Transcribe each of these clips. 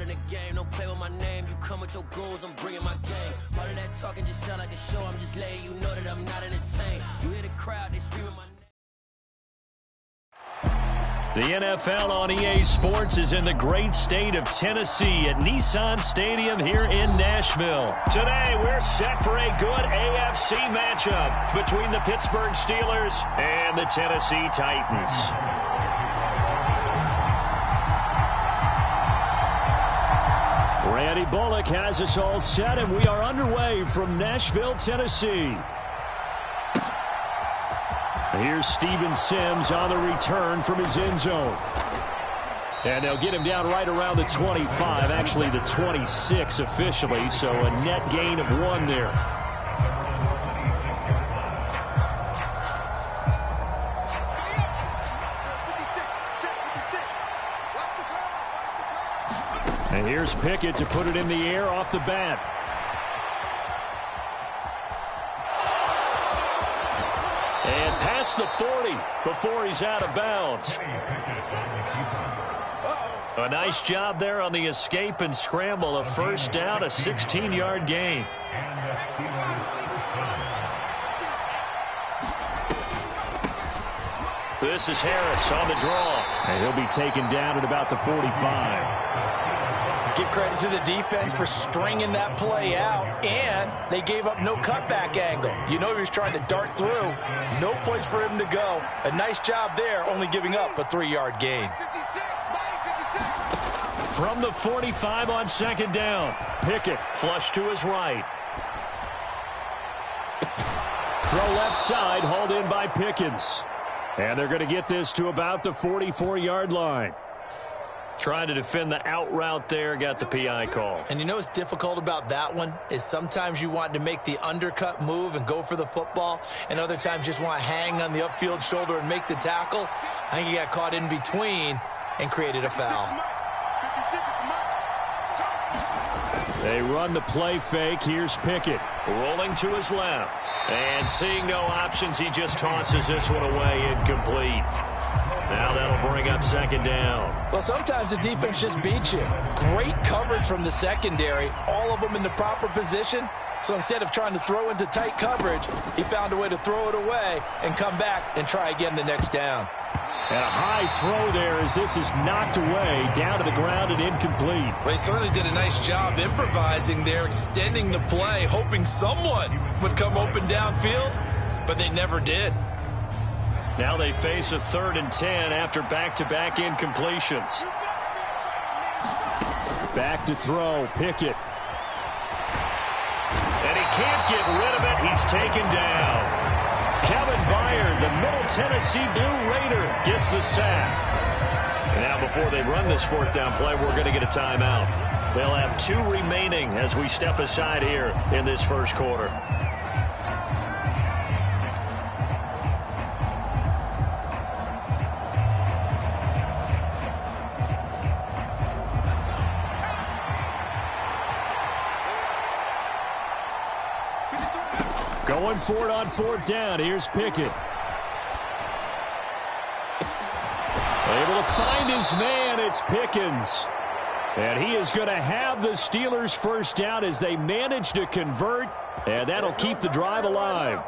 in the game, don't play with my name. You come with your goals, I'm bringing my game. All of that talking just sound like a show. I'm just letting you know that I'm not entertained. You hear the crowd, they screaming my name. The NFL on EA Sports is in the great state of Tennessee at Nissan Stadium here in Nashville. Today, we're set for a good AFC matchup between the Pittsburgh Steelers and the Tennessee Titans. Randy Bullock has us all set, and we are underway from Nashville, Tennessee. Here's Steven Sims on the return from his end zone. And they'll get him down right around the 25, actually the 26 officially, so a net gain of 1 there. And here's Pickett to put it in the air off the bat. And past the 40 before he's out of bounds. A nice job there on the escape and scramble. A first down, a 16-yard gain. This is Harris on the draw. And he'll be taken down at about the 45. Give credit to the defense for stringing that play out, and they gave up no cutback angle. You know he was trying to dart through. No place for him to go. A nice job there, only giving up a 3-yard gain. From the 45 on second down, Pickett flush to his right. Throw left side, hauled in by Pickens. And they're going to get this to about the 44-yard line. Trying to defend the out route there, got the PI call. And you know what's difficult about that one is sometimes you want to make the undercut move and go for the football, and other times just want to hang on the upfield shoulder and make the tackle. I think he got caught in between and created a foul. They run the play fake. Here's Pickett rolling to his left. And seeing no options, he just tosses this one away, incomplete. Now that'll bring up second down. Well, sometimes the defense just beats you. Great coverage from the secondary, all of them in the proper position. So instead of trying to throw into tight coverage, he found a way to throw it away and come back and try again the next down. And a high throw there as this is knocked away, down to the ground and incomplete. Well, they certainly did a nice job improvising there, extending the play, hoping someone would come open downfield, but they never did. Now they face a 3rd and 10 after back-to-back incompletions. Back to throw, Pickett. And he can't get rid of it. He's taken down. Kevin Byard, the Middle Tennessee Blue Raider, gets the sack. And now before they run this 4th down play, we're going to get a timeout. They'll have 2 remaining as we step aside here in this first quarter. Going for it on 4th down. Here's Pickett. Able to find his man. It's Pickens. And he is going to have the Steelers first down as they manage to convert. And that'll keep the drive alive.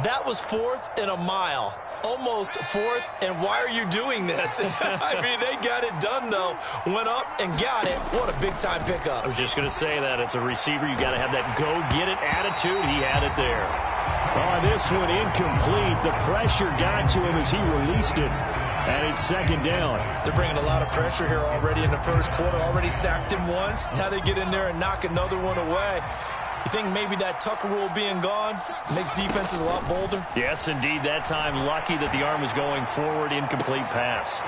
That was 4th and a mile. Almost 4th, and why are you doing this? I mean, they got it done, though. Went up and got it. What a big-time pickup. I was just going to say that. It's a receiver. You got to have that go-get-it attitude. He had it there. Oh, this one incomplete. The pressure got to him as he released it. And it's second down. They're bringing a lot of pressure here already in the first quarter. Already sacked him once. Now they get in there and knock another one away. You think maybe that Tucker rule being gone makes defenses a lot bolder? Yes, indeed. That time, lucky that the arm was going forward. Incomplete pass.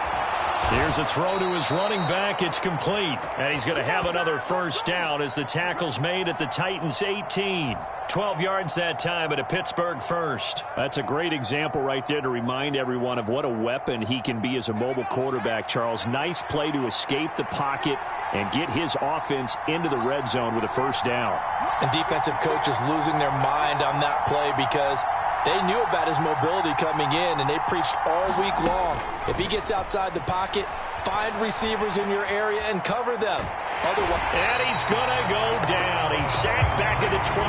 Here's a throw to his running back. It's complete. And he's going to have another first down as the tackle's made at the Titans' 18. 12 yards that time at a Pittsburgh first. That's a great example right there to remind everyone of what a weapon he can be as a mobile quarterback, Charles. Nice play to escape the pocket and get his offense into the red zone with a first down. And defensive coaches losing their mind on that play because they knew about his mobility coming in, and they preached all week long. If he gets outside the pocket, find receivers in your area and cover them. Otherwise, and he's going to go down. He's sacked back at the 24.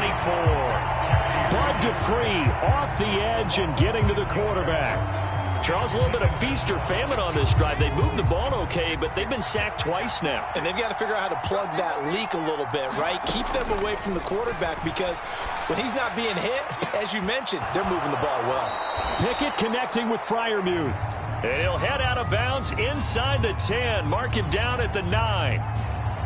Bud Dupree off the edge and getting to the quarterback. Charles, a little bit of feast or famine on this drive. They moved the ball okay, but they've been sacked twice now. And they've got to figure out how to plug that leak a little bit, right? Keep them away from the quarterback because when he's not being hit, as you mentioned, they're moving the ball well. Pickett connecting with Freiermuth. And he'll head out of bounds inside the 10. Mark him down at the 9.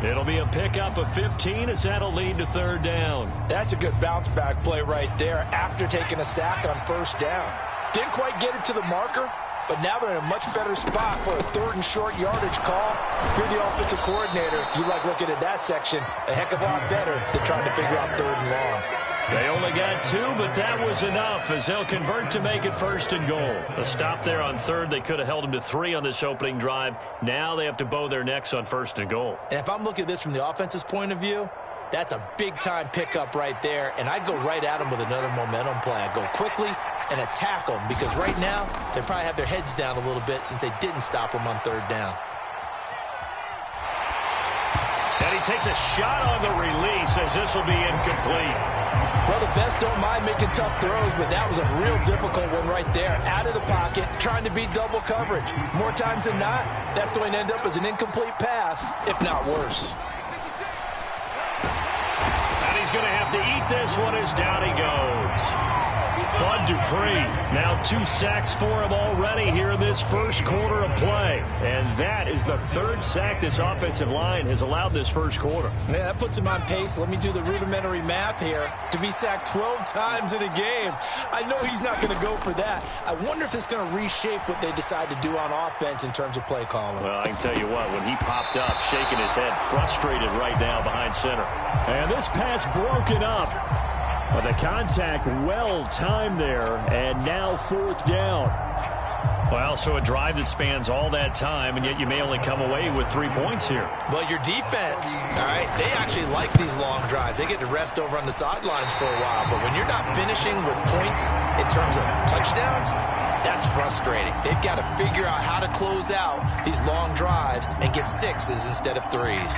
It'll be a pickup of 15 as that'll lead to third down. That's a good bounce back play right there after taking a sack on first down. Didn't quite get it to the marker, but now they're in a much better spot for a third and short yardage call. If you're the offensive coordinator, you like looking at that section a heck of a lot better than trying to figure out third and long. They only got 2, but that was enough as they'll convert to make it first and goal. A stop there on third. They could have held them to 3 on this opening drive. Now they have to bow their necks on first and goal. And if I'm looking at this from the offense's point of view, that's a big-time pickup right there, and I'd go right at them with another momentum play. I'd go quickly and attack them because right now they probably have their heads down a little bit since they didn't stop them on third down. And he takes a shot on the release as this will be incomplete. Well, the best don't mind making tough throws, but that was a real difficult one right there. Out of the pocket, trying to beat double coverage. More times than not, that's going to end up as an incomplete pass, if not worse. And he's going to have to eat this one as down he goes. Bud Dupree, now 2 sacks for him already here in this first quarter of play. And that is the 3rd sack this offensive line has allowed this first quarter. Man, that puts him on pace. Let me do the rudimentary math here. To be sacked 12 times in a game, I know he's not going to go for that. I wonder if it's going to reshape what they decide to do on offense in terms of play calling. Well, I can tell you what, when he popped up, shaking his head, frustrated right now behind center. And this pass broken up. But the contact well-timed there, and now 4th down. Well, so a drive that spans all that time, and yet you may only come away with 3 points here. Well, your defense, all right, they actually like these long drives. They get to rest over on the sidelines for a while, but when you're not finishing with points in terms of touchdowns, that's frustrating. They've got to figure out how to close out these long drives and get 6s instead of 3s.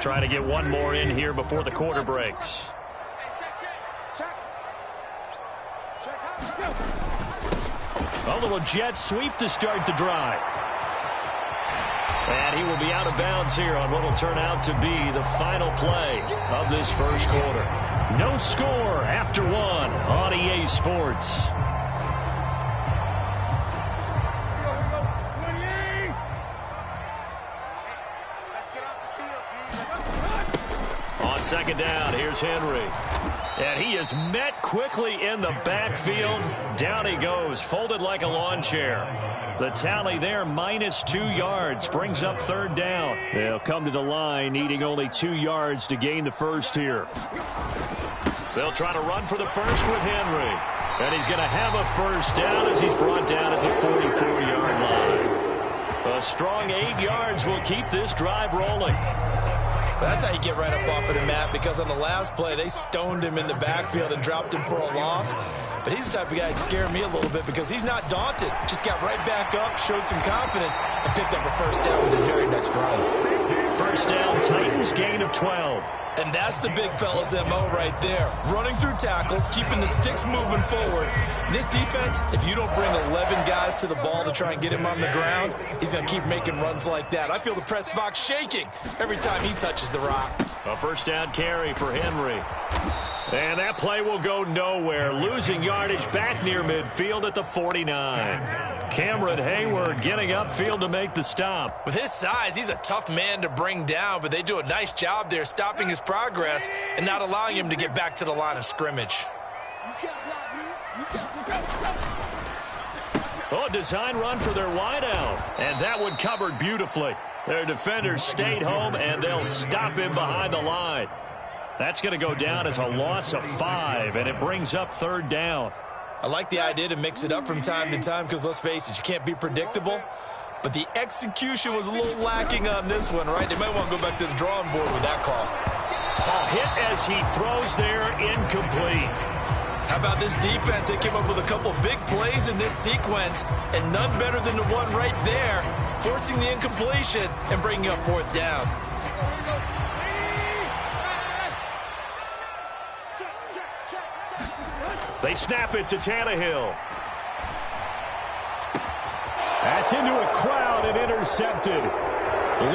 Trying to get one more in here before the quarter breaks. A little jet sweep to start the drive. And he will be out of bounds here on what will turn out to be the final play of this first quarter. No score after 1 on EA Sports. Second down, here's Henry. And he is met quickly in the backfield. Down he goes, folded like a lawn chair. The tally there, -2 yards, brings up third down. They'll come to the line, needing only 2 yards to gain the first here. They'll try to run for the first with Henry. And he's going to have a first down as he's brought down at the 44-yard line. A strong 8 yards will keep this drive rolling. That's how you get right up off of the mat, because on the last play, they stoned him in the backfield and dropped him for a loss. But he's the type of guy that scared me a little bit because he's not daunted. Just got right back up, showed some confidence, and picked up a first down with his very next run. First down, Titans gain of 12. And that's the big fella's MO right there. Running through tackles, keeping the sticks moving forward. This defense, if you don't bring 11 guys to the ball to try and get him on the ground, he's going to keep making runs like that. I feel the press box shaking every time he touches the rock. A first down carry for Henry. And that play will go nowhere. Losing yardage back near midfield at the 49. Cameron Hayward getting upfield to make the stop. With his size, he's a tough man to bring down, but they do a nice job there stopping his progress and not allowing him to get back to the line of scrimmage. Oh, design run for their wideout. And that one covered beautifully. Their defenders stayed home, and they'll stop him behind the line. That's going to go down as a loss of 5, and it brings up third down. I like the idea to mix it up from time to time because, let's face it, you can't be predictable. But the execution was a little lacking on this one, right? They might want to go back to the drawing board with that call. A hit as he throws there, incomplete. How about this defense? They came up with a couple big plays in this sequence, and none better than the one right there, forcing the incompletion and bringing up 4th down. They snap it to Tannehill. That's into a crowd and intercepted.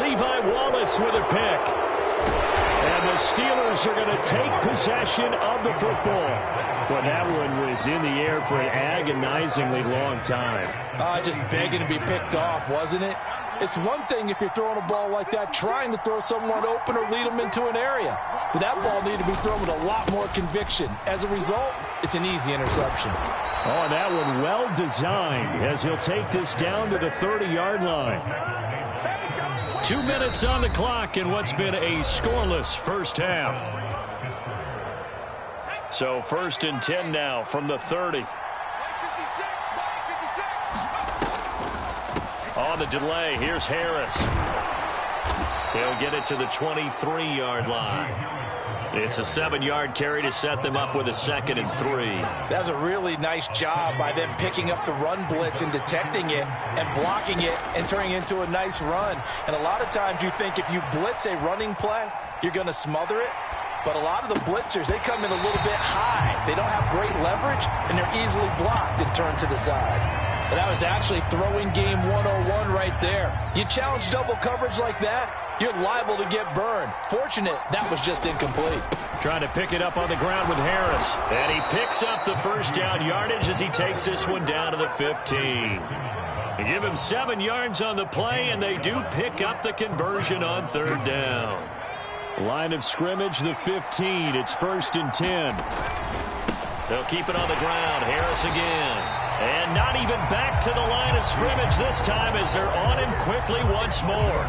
Levi Wallace with a pick. And the Steelers are going to take possession of the football. Well, that one was in the air for an agonizingly long time. Just begging to be picked off, wasn't it? It's one thing if you're throwing a ball like that, trying to throw someone open or lead them into an area. But that ball needed to be thrown with a lot more conviction. As a result, it's an easy interception. Oh, and that one well designed as he'll take this down to the 30-yard line. 2 minutes on the clock in what's been a scoreless first half. So 1st and 10 now from the 30. On the delay, here's Harris. He'll get it to the 23-yard line. It's a 7-yard carry to set them up with a 2nd and 3. That's a really nice job by them picking up the run blitz and detecting it and blocking it and turning it into a nice run. And a lot of times you think if you blitz a running play, you're going to smother it. But a lot of the blitzers, they come in a little bit high. They don't have great leverage, and they're easily blocked and turned to the side. But that was actually throwing game 101 right there. You challenge double coverage like that, you're liable to get burned. Fortunate, that was just incomplete. Trying to pick it up on the ground with Harris. And he picks up the 1st down yardage as he takes this one down to the 15. They give him 7 yards on the play, and they do pick up the conversion on 3rd down. Line of scrimmage, the 15. It's 1st and 10. They'll keep it on the ground. Harris again. And not even back to the line of scrimmage this time as they're on him quickly once more.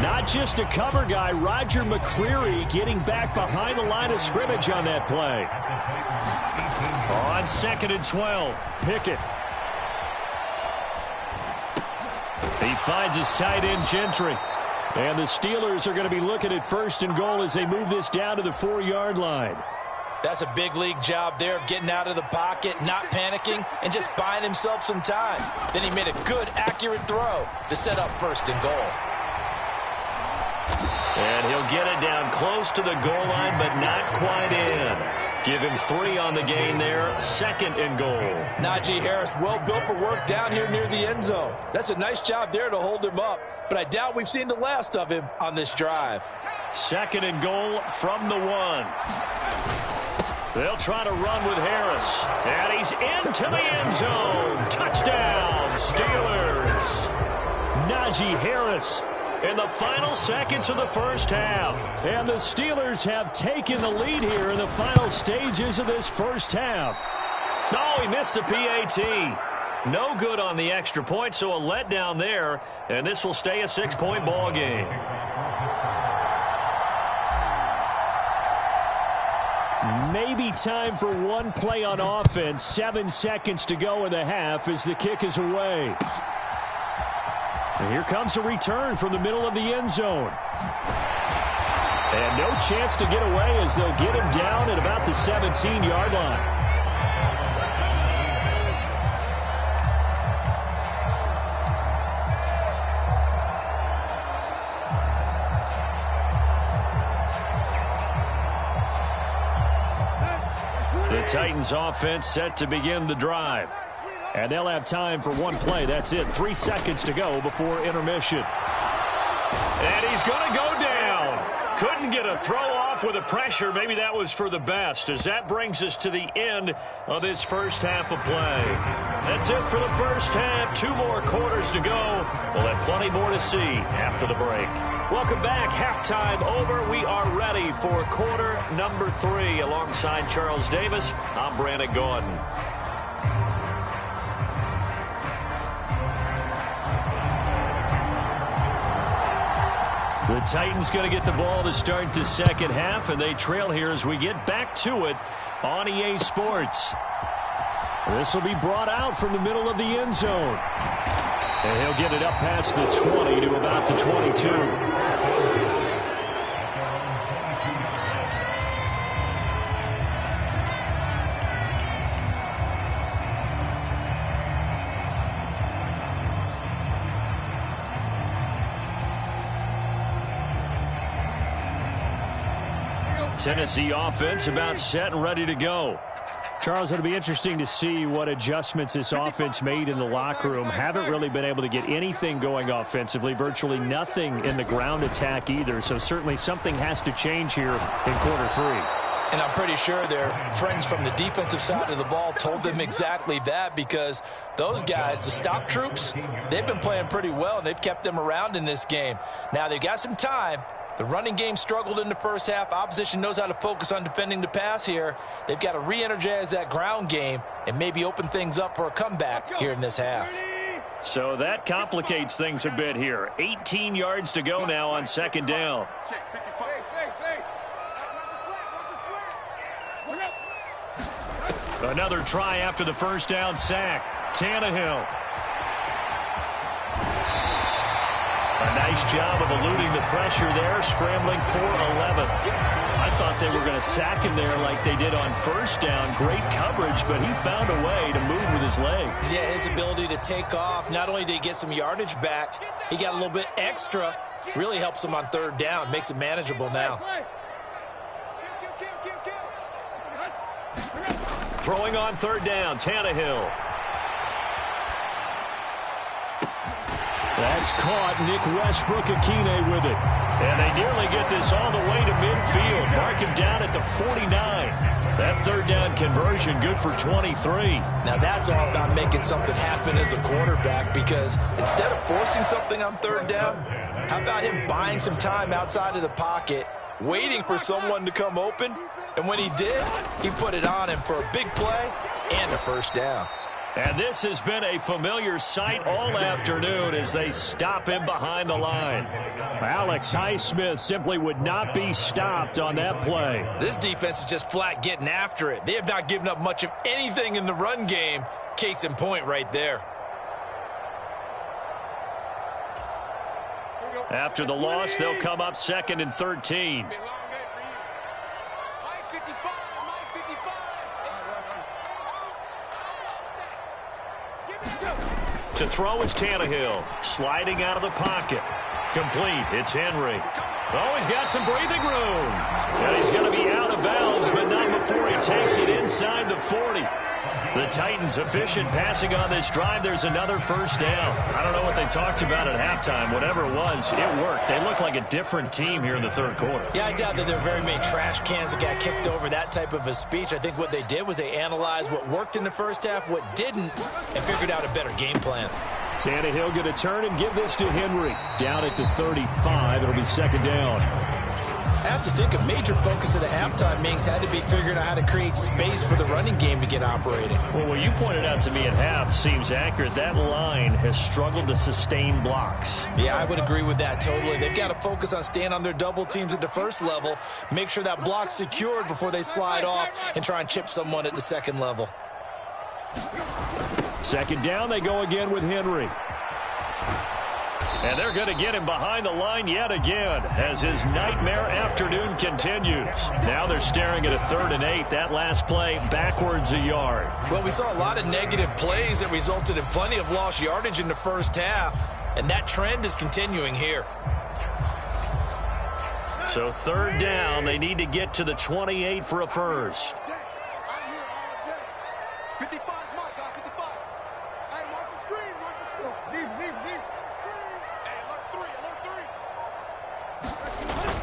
Not just a cover guy, Roger McCreary getting back behind the line of scrimmage on that play. On 2nd and 12, Pickett. He finds his tight end, Gentry. And the Steelers are going to be looking at 1st and goal as they move this down to the 4-yard line. That's a big league job there of getting out of the pocket, not panicking, and just buying himself some time. Then he made a good, accurate throw to set up 1st and goal. And he'll get it down close to the goal line, but not quite in. Give him 3 on the gain there, 2nd and goal. Najee Harris, well built for work down here near the end zone. That's a nice job there to hold him up, but I doubt we've seen the last of him on this drive. 2nd and goal from the 1. They'll try to run with Harris. And he's into the end zone. Touchdown, Steelers. Najee Harris in the final seconds of the first half. And the Steelers have taken the lead here in the final stages of this first half. No, he missed the PAT. No good on the extra point, so a letdown there. And this will stay a 6-point ball game. Maybe time for one play on offense. 7 seconds to go in the half as the kick is away. And here comes a return from the middle of the end zone. And no chance to get away as they'll get him down at about the 17-yard line. The Titans offense set to begin the drive. And they'll have time for one play. That's it. 3 seconds to go before intermission. And he's going to go down. Couldn't get a throw off with the pressure. Maybe that was for the best, as that brings us to the end of this first half of play. That's it for the first half. 2 more quarters to go. We'll have plenty more to see after the break. Welcome back. Halftime over. We are ready for quarter number 3. Alongside Charles Davis, I'm Brandon Gordon. The Titans going to get the ball to start the second half, and they trail here as we get back to it on EA Sports. This will be brought out from the middle of the end zone. And he'll get it up past the 20 to about the 22. Tennessee offense about set and ready to go. Charles, it'll be interesting to see what adjustments this offense made in the locker room. Haven't really been able to get anything going offensively, virtually nothing in the ground attack either. So certainly something has to change here in quarter three. And I'm pretty sure their friends from the defensive side of the ball told them exactly that, because those guys, the stop troops, they've been playing pretty well, and they've kept them around in this game. Now, they've got some time. The running game struggled in the first half. Opposition knows how to focus on defending the pass here. They've got to re-energize that ground game and maybe open things up for a comeback here in this half. So that complicates things a bit here. 18 yards to go now on second down. Another try after the first down sack. Tannehill. A nice job of eluding the pressure there, scrambling for 11. I thought they were going to sack him there like they did on first down. Great coverage, but he found a way to move with his legs. Yeah, his ability to take off, not only did he get some yardage back, he got a little bit extra. Really helps him on third down, makes it manageable now. Throwing on third down, Tannehill. That's caught. Nick Westbrook-Akine with it. And they nearly get this all the way to midfield. Mark him down at the 49. That third down conversion good for 23. Now that's all about making something happen as a quarterback, because instead of forcing something on third down, how about him buying some time outside of the pocket, waiting for someone to come open, and when he did, he put it on him for a big play and a first down. And this has been a familiar sight all afternoon as they stop him behind the line. Alex Highsmith simply would not be stopped on that play. This defense is just flat getting after it. They have not given up much of anything in the run game. Case in point right there. After the loss, they'll come up second and 13. To throw is Tannehill, sliding out of the pocket. Complete, it's Henry. Oh, he's got some breathing room. And he's going to be out of bounds, but not before he takes it inside the 40. The Titans efficient passing on this drive. There's another first down. I don't know what they talked about at halftime. Whatever it was, it worked. They look like a different team here in the third quarter. Yeah, I doubt that there are very many trash cans that got kicked over, that type of a speech. I think what they did was they analyzed what worked in the first half, what didn't, and figured out a better game plan. Tannehill going to turn and give this to Henry. Down at the 35. It'll be second down. I have to think a major focus at the halftime meetings had to be figuring out how to create space for the running game to get operating. Well, what you pointed out to me at half seems accurate. That line has struggled to sustain blocks. Yeah, I would agree with that totally. They've got to focus on staying on their double teams at the first level, make sure that block's secured before they slide off and try and chip someone at the second level. Second down, they go again with Henry. And they're going to get him behind the line yet again as his nightmare afternoon continues. Now they're staring at a 3rd and 8. That last play backwards a yard. Well, we saw a lot of negative plays that resulted in plenty of lost yardage in the first half, and that trend is continuing here. So 3rd down, they need to get to the 28 for a first.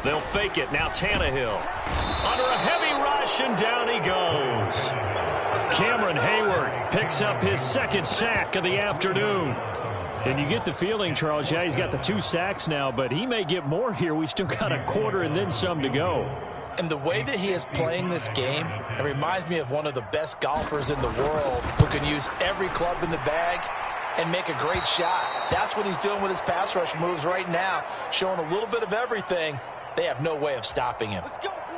They'll fake it. Now Tannehill. Under a heavy rush, and down he goes. Cameron Hayward picks up his 2nd sack of the afternoon. And you get the feeling, Charles, yeah, he's got the 2 sacks now, but he may get more here. We still got a quarter and then some to go. And the way that he is playing this game, it reminds me of one of the best golfers in the world who can use every club in the bag and make a great shot. That's what he's doing with his pass rush moves right now, showing a little bit of everything. They have no way of stopping him.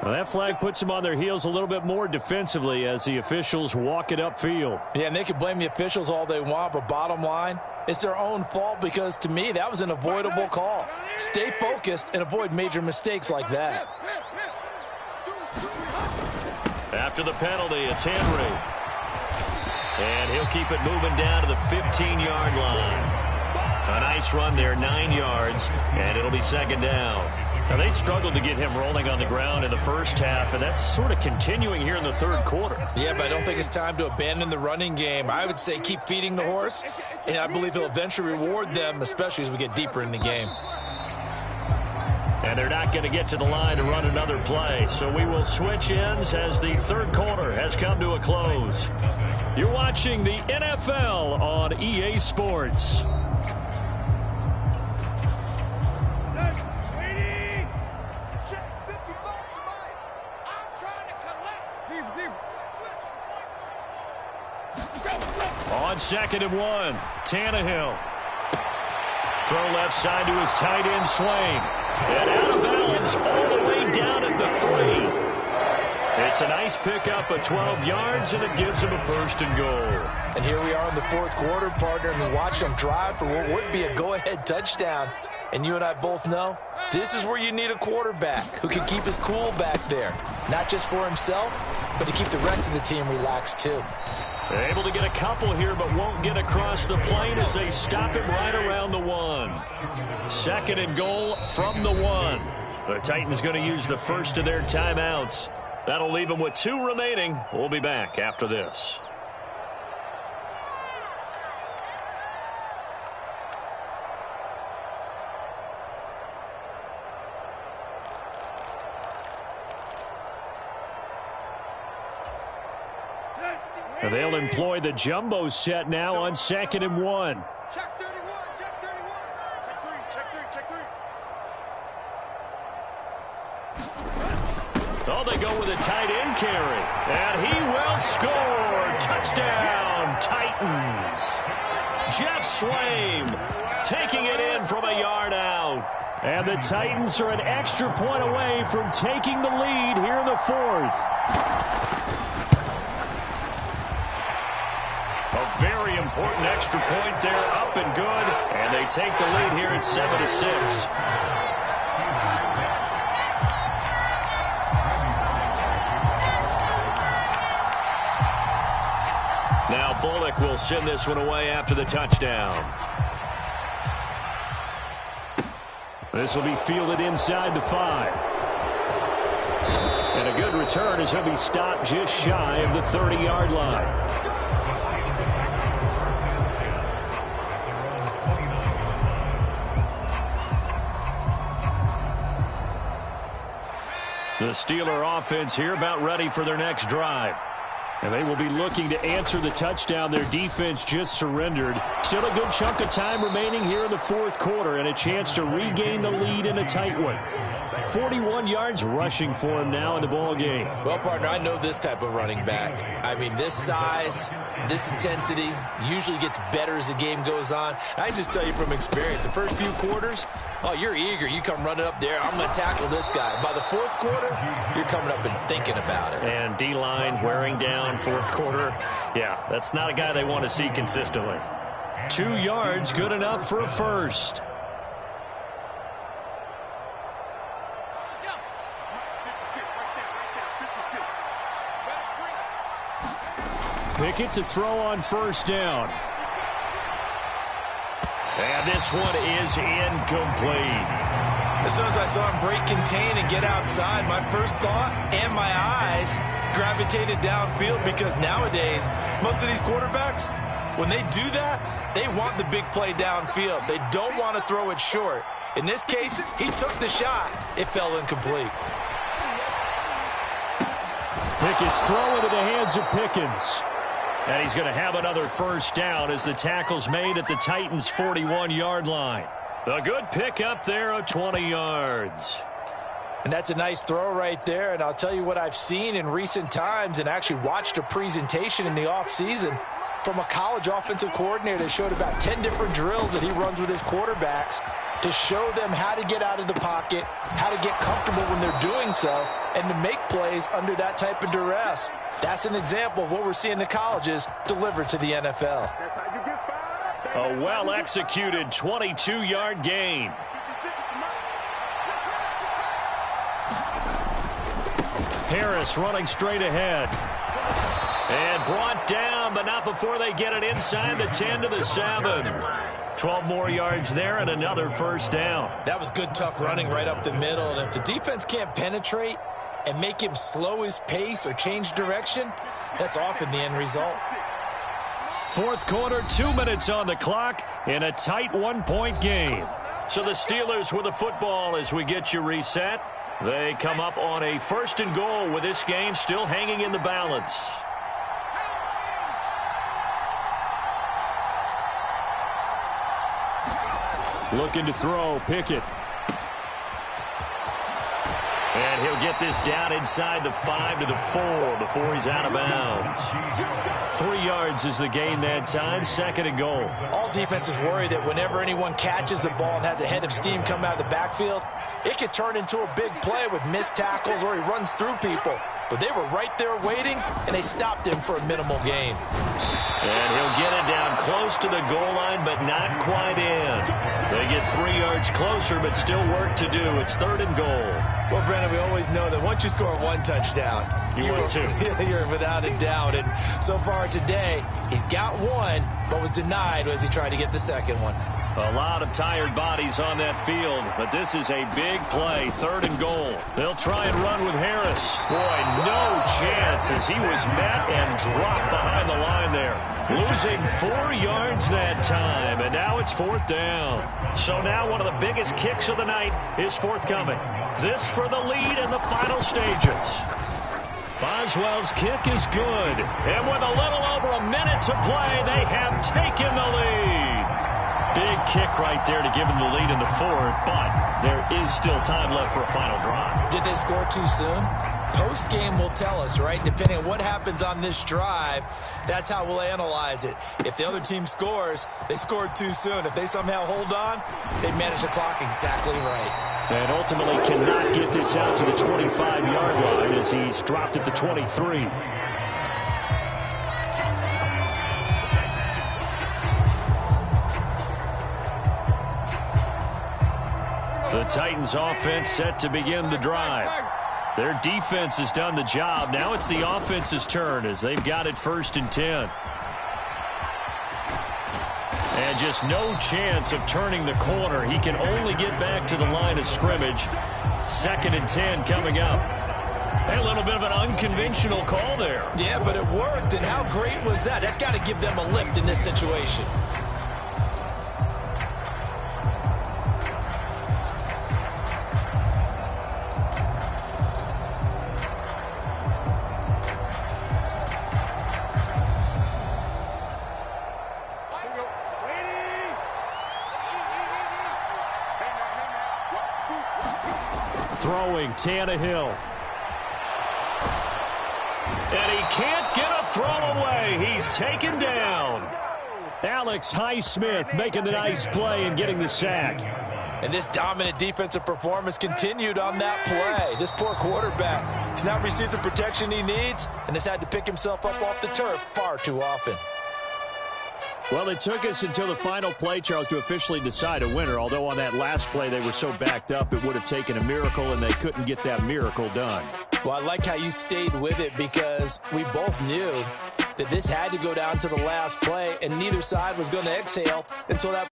Well, that flag puts them on their heels a little bit more defensively as the officials walk it upfield. Yeah, and they can blame the officials all they want, but bottom line, it's their own fault because, to me, that was an avoidable call. Stay focused and avoid major mistakes like that. After the penalty, it's Henry. And he'll keep it moving down to the 15-yard line. A nice run there, 9 yards, and it'll be second down. Now, they struggled to get him rolling on the ground in the first half, and that's sort of continuing here in the third quarter. Yeah, but I don't think it's time to abandon the running game. I would say keep feeding the horse, and I believe he'll eventually reward them, especially as we get deeper in the game. And they're not going to get to the line to run another play, so we will switch ends as the third quarter has come to a close. You're watching the NFL on EA Sports. On 2nd and 1, Tannehill. Throw left side to his tight end Swain. And out of balance all the way down at the 3. It's a nice pickup of 12 yards, and it gives him a 1st and goal. And here we are in the fourth quarter, partner, and we watch them drive for what would be a go-ahead touchdown. And you and I both know this is where you need a quarterback who can keep his cool back there. Not just for himself, but to keep the rest of the team relaxed too. They're able to get a couple here, but won't get across the plane as they stop him right around the 1. 2nd and goal from the 1. The Titans going to use the first of their timeouts. That'll leave them with 2 remaining. We'll be back after this. And they'll employ the jumbo set now on 2nd and 1. Check 31, check 31. Check 3, check 3, check 3. Oh, they go with a tight end carry. And he will score. Touchdown, Titans. Jeff Swaim taking it in from a yard out. And the Titans are an extra point away from taking the lead here in the 4th. A very important extra point there, up and good. And they take the lead here at 7-6. Now Bullock will send this one away after the touchdown. This will be fielded inside the 5. And a good return as he'll be stopped just shy of the 30-yard line. The Steeler offense here about ready for their next drive. And they will be looking to answer the touchdown their defense just surrendered. Still a good chunk of time remaining here in the 4th quarter and a chance to regain the lead in a tight one. 41 yards rushing for him now in the ball game. Well, partner, I know this type of running back. I mean, this size, this intensity usually gets better as the game goes on. I just tell you from experience, the first few quarters, oh, you're eager. You come running up there. I'm going to tackle this guy. By the 4th quarter, you're coming up and thinking about it. And D-line wearing down 4th quarter. Yeah, that's not a guy they want to see consistently. 2 yards, good enough for a first. Pickett to throw on 1st down. And this one is incomplete. As soon as I saw him break contain and get outside, my first thought and my eyes gravitated downfield, because nowadays, most of these quarterbacks, when they do that, they want the big play downfield. They don't want to throw it short. In this case, he took the shot. It fell incomplete. Pickett's throw into the hands of Pickens. And he's going to have another first down as the tackle's made at the Titans' 41-yard line. A good pickup there of 20 yards. And that's a nice throw right there. And I'll tell you what I've seen in recent times, and actually watched a presentation in the offseason from a college offensive coordinator that showed about 10 different drills that he runs with his quarterbacks to show them how to get out of the pocket, how to get comfortable when they're doing so, and to make plays under that type of duress. That's an example of what we're seeing in colleges delivered to the NFL. A well-executed 22-yard gain. Harris running straight ahead. And brought down, but not before they get it inside the 10 to the 7. 12 more yards there and another first down. That was good, tough running right up the middle. And if the defense can't penetrate and make him slow his pace or change direction, that's often the end result. Fourth quarter, 2 minutes on the clock in a tight one-point game. So the Steelers with the football as we get you reset. They come up on a 1st and goal with this game still hanging in the balance. Looking to throw, Pickett. And he'll get this down inside the 5 to the 4 before he's out of bounds. 3 yards is the gain that time, 2nd and goal. All defenses worry that whenever anyone catches the ball and has a head of steam come out of the backfield, it could turn into a big play with missed tackles or he runs through people. But they were right there waiting, and they stopped him for a minimal gain. And he'll get it down close to the goal line, but not quite in. They get 3 yards closer, but still work to do. It's 3rd and goal. Well, Brennan, we always know that once you score one touchdown, you're without a doubt. And so far today, he's got one, but was denied as he tried to get the second one. A lot of tired bodies on that field, but this is a big play, 3rd and goal. They'll try and run with Harris. Boy, no chance as he was met and dropped behind the line there. Losing 4 yards that time, and now it's 4th down. So now one of the biggest kicks of the night is forthcoming. This for the lead in the final stages. Boswell's kick is good, and with a little over a minute to play, they have taken the lead. Big kick right there to give them the lead in the 4th, but there is still time left for a final drive. Did they score too soon? Post-game will tell us, right? Depending on what happens on this drive, that's how we'll analyze it. If the other team scores, they scored too soon. If they somehow hold on, they manage the clock exactly right. And ultimately cannot get this out to the 25-yard line as he's dropped at the 23. The Titans offense set to begin the drive. Their defense has done the job. Now it's the offense's turn as they've got it 1st and 10. And just no chance of turning the corner. He can only get back to the line of scrimmage. 2nd and 10 coming up. A little bit of an unconventional call there. Yeah, but it worked, and how great was that? That's got to give them a lift in this situation. Throwing, Tannehill. And he can't get a throw away. He's taken down. Alex Highsmith making the nice play and getting the sack. And this dominant defensive performance continued on that play. This poor quarterback has not received the protection he needs and has had to pick himself up off the turf far too often. Well, it took us until the final play, Charles, to officially decide a winner, although on that last play they were so backed up it would have taken a miracle, and they couldn't get that miracle done. Well, I like how you stayed with it because we both knew that this had to go down to the last play, and neither side was going to exhale until that